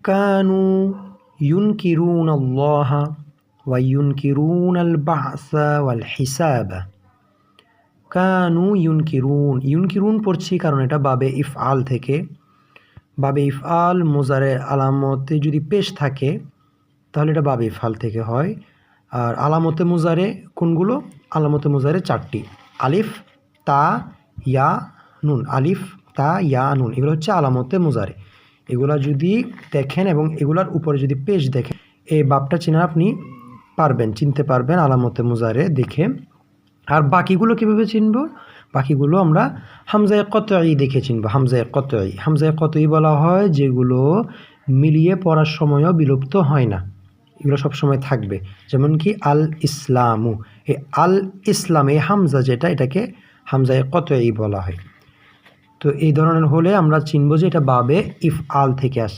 কানু ইউনকিরুন আল্লাহ ওয়া ইউনকিরুন আল বা'সা ওয়াল হিসাবা। কানু ইউনকিরুন, ইউনকিরুন পড়ছি কারণ এটা বাবে ইফআল থেকে। বাবে ইফআল মুজারে আলামতে যদি পেশ থাকে তাহলে এটা বাবে ইফআল থেকে হয়। আর আলামতে মুজারে কোনগুলো? আলামতে মুজারে 4টি, আলিফ, তা, ইয়া, নুন। আলিফ, তা, ইয়া, নুন, এগুলো হচ্ছে আলামতে মুজারে। এগুলা যদি দেখেন এবং এগুলার উপরে যদি পেশ দেখেন, এই বাবটা চেনা আপনি পারবেন, চিনতে পারবেন আলামতে মুজারে দেখে। আর বাকিগুলো কীভাবে চিনব? বাকিগুলো আমরা হামজায়ে কতঈ দেখে চিনব। হামজায়ে কতঈ, হামজায়ে কতঈ বলা হয় যেগুলো মিলিয়ে পড়ার সময়ও বিলুপ্ত হয় না, এগুলো সবসময় থাকবে। যেমন কি আল ইসলামু, এই আল ইসলাম, এই হামজা যেটা, এটাকে হামজায়ে কতঈ বলা হয়। তো এই ধরনের হলে আমরা চিনব যে এটা বাবে ইফআল থেকে আসছে।